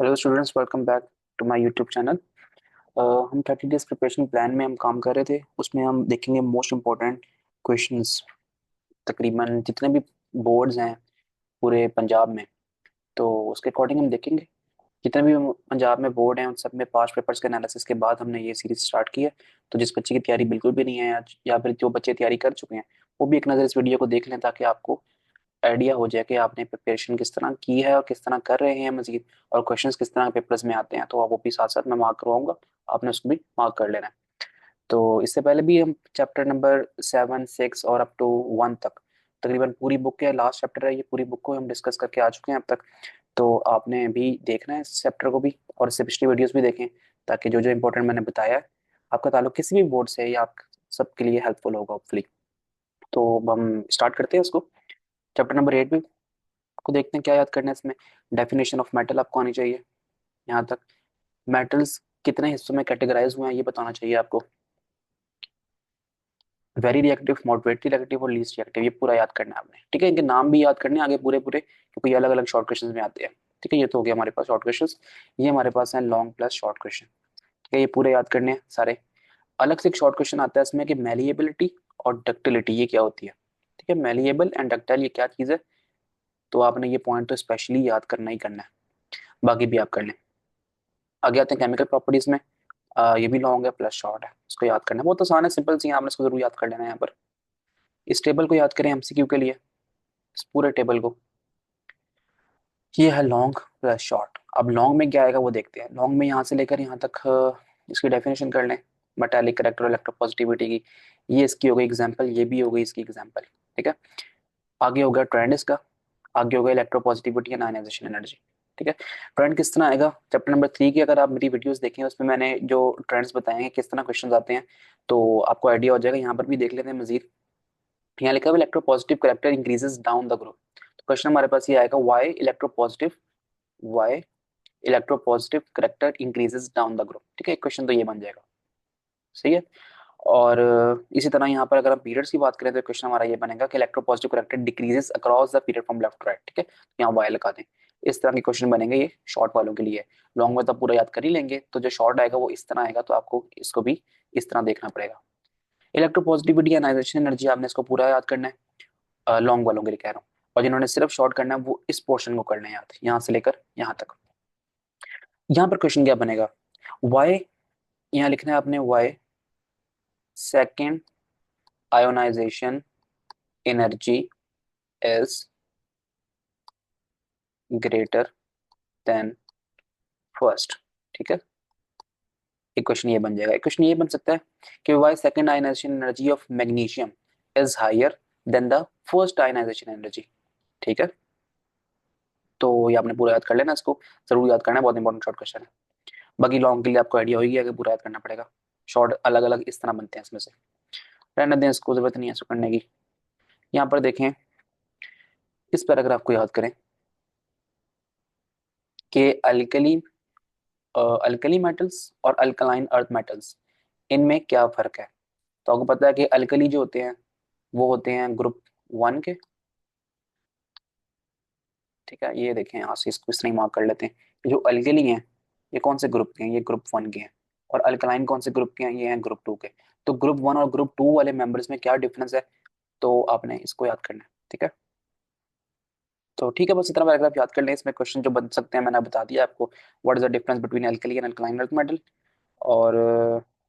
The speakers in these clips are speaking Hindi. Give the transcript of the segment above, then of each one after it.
Hello students, welcome back to my YouTube channel. हम 30 डेज प्रिपरेशन प्लान में हम काम कर रहे थे। उसमें हम देखेंगे मोस्ट इम्पोर्टेंट क्वेश्चंस। तकरीबन जितने भी बोर्ड्स हैं पूरे पंजाब में, तो उसके अकॉर्डिंग हम देखेंगे। जितने भी पंजाब में बोर्ड हैं उन सब में पास्ट पेपर्स के एनालिसिस के बाद हमने ये सीरीज स्टार्ट की है। तो जिस बच्चे की तैयारी बिल्कुल भी नहीं है आज, या फिर जो बच्चे तैयारी कर चुके हैं, वो भी एक नज़र इस वीडियो को देख लें, ताकि आपको आइडिया हो जाए कि आपने प्रिपरेशन किस तरह की है और किस तरह कर रहे हैं मजीद, और क्वेश्चंस किस तरह के पेपर्स में आते हैं। तो वो भी साथ साथ मैं मार्क करवाऊंगा, आपने उसको भी मार्क कर लेना है। तो इससे पहले भी हम चैप्टर नंबर 7, 6 और अप टू 1 तक, तकरीबन पूरी बुक के लास्ट चैप्टर है ये, पूरी बुक को हम डिस्कस करके आ चुके हैं अब तक। तो आपने भी देखना है इस चैप्टर को भी, और इससे पिछली वीडियोस भी देखें, ताकि जो जो इंपॉर्टेंट मैंने बताया है आपका ताल्लुक किसी भी बोर्ड से, या आप सबके लिए हेल्पफुल होगा होपफुली। तो अब हम स्टार्ट करते हैं इसको। चैप्टर नंबर 8 को देखते हैं क्या याद करना है इसमें। डेफिनेशन ऑफ मेटल आपको आनी चाहिए यहाँ तक। मेटल्स कितने हिस्सों में कैटेगराइज हुए हैं ये बताना चाहिए आपको। वेरी रिएक्टिव, मॉडरेटली रिएक्टिव और लीस्ट रिएक्टिव, ये पूरा याद करना है आपने। ठीक है, इनके नाम भी याद करने हैं आगे पूरे पूरे, क्योंकि ये अलग अलग शॉर्ट क्वेश्चन में आते हैं। ठीक है, ये तो हो गया हमारे पास शॉर्ट क्वेश्चन। ये हमारे पास है लॉन्ग प्लस शॉर्ट क्वेश्चन। ठीक है, ये पूरे याद करने हैं सारे। अलग से एक शॉर्ट क्वेश्चन आता है इसमें कि मेलिएबिलिटी और डक्टिलिटी ये क्या होती है। ठीक है, मेलिएबल एंड डक्टाइल ये क्या चीज़ है। तो आपने ये पॉइंट तो स्पेशली याद करना ही करना है, बाकी भी आप कर लें। आगे आते हैं केमिकल प्रॉपर्टीज में। ये भी लॉन्ग है प्लस शॉर्ट है, इसको याद करना है, बहुत आसान है, सिंपल सी है, आपने इसको जरूर याद कर लेना है यहाँ पर। इस टेबल को याद करें एमसीक्यू के लिए, इस पूरे टेबल को। ये है लॉन्ग प्लस शॉर्ट। अब लॉन्ग में क्या आएगा वो देखते हैं। लॉन्ग में यहाँ से लेकर यहाँ तक इसकी डेफिनेशन कर लें, मेटालिक करेक्टर इलेक्ट्रोपॉजिटिविटी की। ये इसकी हो गई एग्जाम्पल, ये भी हो गई इसकी एग्जाम्पल। ठीक है, आगे हो गया ट्रेंड इसका, आगे हो गया इलेक्ट्रोपॉजिटिविटी एंड आयनाइजेशन एनर्जी। ठीक है, ट्रेंड किस तरह आएगा चैप्टर नंबर 3 की, अगर आप मेरी वीडियोस देखें उसमें मैंने जो ट्रेंड्स बताए हैं किस तरह क्वेश्चन आते हैं, तो आपको आइडिया हो जाएगा। यहाँ पर भी देख लेते हैं मजीद। यहाँ लिखा है electropositive character increases down the group. तो क्वेश्चन हमारे पास ये आएगा, why electropositive character increases down the group. ठीक है, एक क्वेश्चन तो ये बन जाएगा। सही है। और इसी तरह यहाँ पर अगर हम पीरियड्स की बात करें तो क्वेश्चन हमारा ये बनेगा कि electropositive character decreases across the period from left to right. ठीक है, यहाँ वाई लगा दें। इस तरह के क्वेश्चन बनेंगे, ये शॉर्ट वालों के लिए। लॉन्ग में तो पूरा याद कर ही लेंगे, तो जो शॉर्ट आएगा वो इस तरह आएगा, तो आपको इसको भी इस तरह देखना पड़ेगा। इलेक्ट्रोपॉजिटिविटी एनालाइजेशन एनर्जी आपने इसको पूरा याद करना है, लॉन्ग वालों के लिए कह रहा हूँ। और जिन्होंने सिर्फ शॉर्ट करना है वो इस पोर्शन को करना है याद, यहाँ से लेकर यहाँ तक। यहाँ पर क्वेश्चन क्या बनेगा, वाई, यहाँ लिखना है आपने why second ionization energy is greater than first. ठीक है, एक क्वेश्चन ये बन जाएगा। एक क्वेश्चन ये बन सकता है कि why second ionization energy of magnesium is higher than the first ionization energy. ठीक है, तो ये आपने पूरा याद कर लेना, इसको जरूर याद करना है, बहुत इंपॉर्टेंट शॉर्ट क्वेश्चन है। बाकी लॉन्ग के लिए आपको आइडिया होगी कि पूरा याद करना पड़ेगा। शॉर्ट अलग अलग इस तरह बनते हैं, इसमें से रहने दें, इसको जरूरत नहीं है इसको करने की। यहाँ पर देखें, इस पैराग्राफ को याद करें कि अल्कली अल्कली मेटल्स और अल्कलाइन अर्थ मेटल्स, इनमें क्या फर्क है। तो आपको पता है कि अल्कली जो होते हैं वो होते हैं ग्रुप 1 के। ठीक है, ये देखें यहाँ से इसको इस तरह मार्क कर लेते हैं कि जो अल्कली हैं ये कौन से ग्रुप के हैं, ये ग्रुप 1 के हैं। और अल्कलाइन कौन से ग्रुप के हैं, ये हैं ग्रुप 2 के। तो ग्रुप 1 और ग्रुप 2 वाले मेंबर्स में क्या डिफरेंस है, तो आपने इसको याद करना है। ठीक है, तो ठीक है, बस इतना पैराग्राफ याद कर लें। इसमें क्वेश्चन जो बन सकते हैं मैंने बता दिया आपको, what is the difference between alkali and alkaline earth metal. और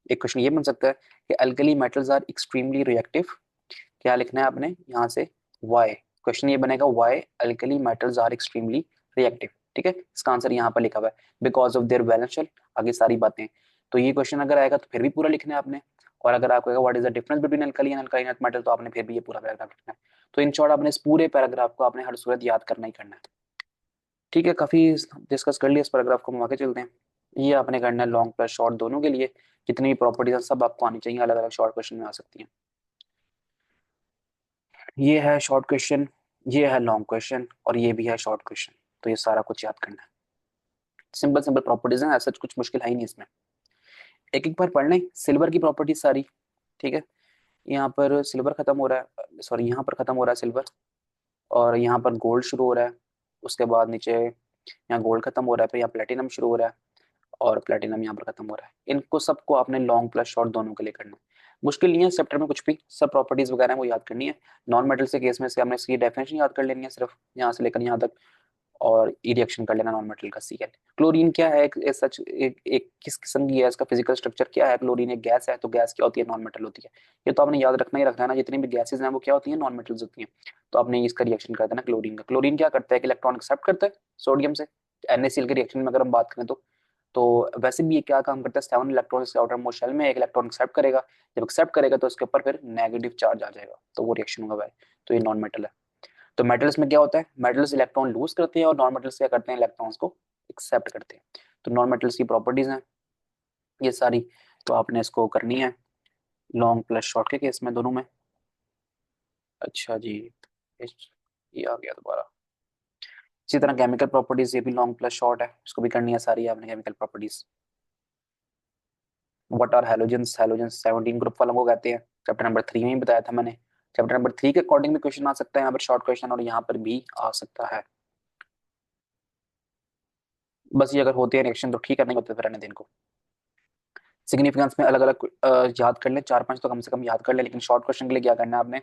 एक क्वेश्चन ये बन सकता है कि alkali metals are extremely reactive. क्या लिखना है आपने यहाँ से, वाई। क्वेश्चन ये बनेगा, why alkali metals are extremely reactive. ठीक है, इसका आंसर यहाँ पर लिखा हुआ है, because of their valence shell, आगे सारी बातें। तो ये क्वेश्चन अगर आएगा तो फिर भी पूरा लिखना है आपने। और अगर आपको what is the difference between alkali and alkyne earth metal, तो आपने फिर भी ये पूरा पैराग्राफ लिखना है। तो इन शॉर्ट आपने इस पूरे पैराग्राफ को आपने हर सूरत याद करना ही करना है। ठीक है, काफी डिस्कस कर लिया इस पैराग्राफ को, हम आगे चलते हैं। ये आपने करना है लॉन्ग प्लस शॉर्ट दोनों के लिए। जितनी भी प्रॉपर्टीज हैं सब आपको आनी चाहिए, अलग अलग शॉर्ट क्वेश्चन में आ सकती हैं। ये है शॉर्ट क्वेश्चन, ये है लॉन्ग क्वेश्चन, और ये भी है शॉर्ट क्वेश्चन। तो ये सारा कुछ याद करना है। सिंपल सिंपल प्रॉपर्टीज हैं, ऐसा कुछ मुश्किल है ही नहीं इसमें। एक एक बार पढ़ लें सिल्वर की प्रॉपर्टीज सारी। ठीक है, यहाँ पर सिल्वर खत्म हो रहा है, सॉरी यहाँ पर खत्म हो रहा है सिल्वर, और यहाँ पर गोल्ड शुरू हो रहा है। उसके बाद नीचे यहाँ गोल्ड खत्म हो रहा है, फिर यहाँ प्लेटिनम शुरू हो रहा है, और प्लेटिनम यहाँ पर खत्म हो रहा है। इनको सबको आपने लॉन्ग प्लस शॉर्ट दोनों के लिए करना है। मुश्किल नहीं है इस चैप्टर में कुछ भी, सब प्रॉपर्टीज वगैरह है वो याद करनी है। नॉन मेटल से केस में से हमने इसकी डेफिनेशन याद कर लेनी है सिर्फ, यहाँ से लेकर यहाँ तक, और ई रिएक्शन कर लेना नॉन मेटल का Cl। क्लोरीन क्या है, एक सच एक किस किस्म की है, इसका फिजिकल स्ट्रक्चर क्या है। क्लोरीन एक गैस है, तो गैस क्या होती है, नॉन मेटल होती है। ये तो आपने याद रखना ही रखना है ना, जितनी भी गैसेज हैं वो क्या होती है, नॉन मेटल्स होती हैं। तो आपने इसका रिएक्शन कर देना क्लोरीन का। क्लोरीन क्या करता है कि इलेक्ट्रॉन एक्सेप्ट करता है सोडियम से, NaCl के रिएक्शन में अगर हम बात करें तो वैसे भी ये क्या काम करता है, 7 इलेक्ट्रॉन इसके आउटर मोस्ट शेल में, एक इलेक्ट्रॉन एक्सेप्ट करेगा। जब एक्सेप्ट करेगा तो उसके ऊपर फिर नेगेटिव चार्ज आ जाएगा, तो वो रिएक्शन होगा भाई। तो ये नॉन मेटल है। तो मेटल्स में क्या होता है, मेटल्स इलेक्ट्रॉन लूज करते हैं और नॉन मेटल्स क्या करते हैं, इलेक्ट्रॉन्स को एक्सेप्ट करते हैं। तो नॉन मेटल्स की प्रॉपर्टीज हैं ये सारी, तो आपने इसको करनी है लॉन्ग प्लस शॉर्ट के केस में दोनों में। अच्छा जी, ये आ गया दोबारा। इसी तरह केमिकल प्रॉपर्टीज, ये भी लॉन्ग प्लस शॉर्ट है, इसको भी करनी है सारी आपने chemical properties. What are halogens, halogens 17 group वालों को कहते हैं, चैप्टर नंबर 3 में ही बताया था मैंने। चैप्टर नंबर 3 के अकॉर्डिंग भी क्वेश्चन आ सकता है यहाँ पर शॉर्ट क्वेश्चन, और यहाँ पर भी आ सकता है। बस ये अगर होते हैं रिएक्शन तो ठीक है, नहीं होते फिर रहने दें इनको। सिग्निफिकेंस में अलग अलग याद कर लें, 4-5 तो कम से कम याद कर लें, लेकिन शॉर्ट क्वेश्चन के लिए क्या करना है आपने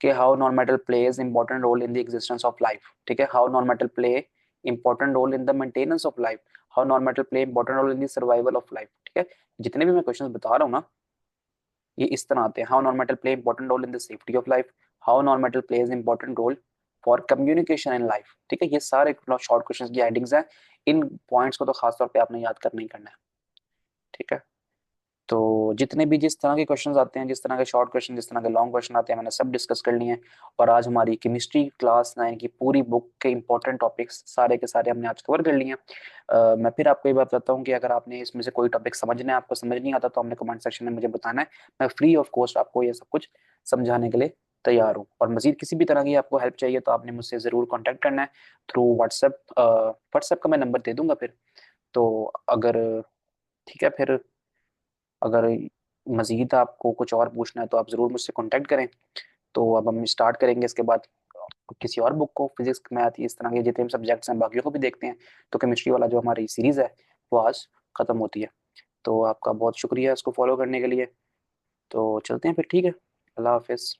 कि how non metal plays important role in the existence of life. ठीक है, how non metal play important role in the maintenance of life, how non metal play important role in the survival of life. ठीक है, जितने भी मैं क्वेश्चन बता रहा हूँ ना, ये इस तरह आते हैं। How non metal play important role in the safety of life, how non metal plays important role for communication in life. ठीक है, ये सारे शॉर्ट क्वेश्चन की हेडिंग्स हैं। इन पॉइंट्स को तो खासतौर पर आपने याद करना ही करना है। ठीक है, तो जितने भी जिस तरह के क्वेश्चंस आते हैं, जिस तरह के शॉर्ट क्वेश्चन, जिस तरह के लॉन्ग क्वेश्चन आते हैं, मैंने सब डिस्कस कर लिए हैं। और आज हमारी केमिस्ट्री क्लास 9 की पूरी बुक के इंपॉर्टेंट टॉपिक्स सारे के सारे हमने आज कवर कर लिए हैं। मैं फिर आपको ये बात बताता हूँ कि अगर आपने इसमें से कोई टॉपिक समझना है, आपको समझ नहीं आता, तो हमने कमेंट सेक्शन में मुझे बताना है। मैं फ्री ऑफ कॉस्ट आपको ये सब कुछ समझाने के लिए तैयार हूँ। और मजीद किसी भी तरह की आपको हेल्प चाहिए तो आपने मुझसे ज़रूर कॉन्टैक्ट करना है थ्रू व्हाट्सएप। व्हाट्सएप का मैं नंबर दे दूंगा फिर। तो अगर ठीक है, फिर अगर मजीद आपको कुछ और पूछना है तो आप ज़रूर मुझसे कांटेक्ट करें। तो अब हम स्टार्ट करेंगे इसके बाद किसी और बुक को, फिजिक्स मैथ इस तरह के जितने भी सब्जेक्ट्स हैं बाकियों को भी देखते हैं। तो केमिस्ट्री वाला जो हमारी सीरीज़ है वो आज ख़त्म होती है। तो आपका बहुत शुक्रिया इसको फॉलो करने के लिए। तो चलते हैं फिर, ठीक है, अल्लाह हाफिज़।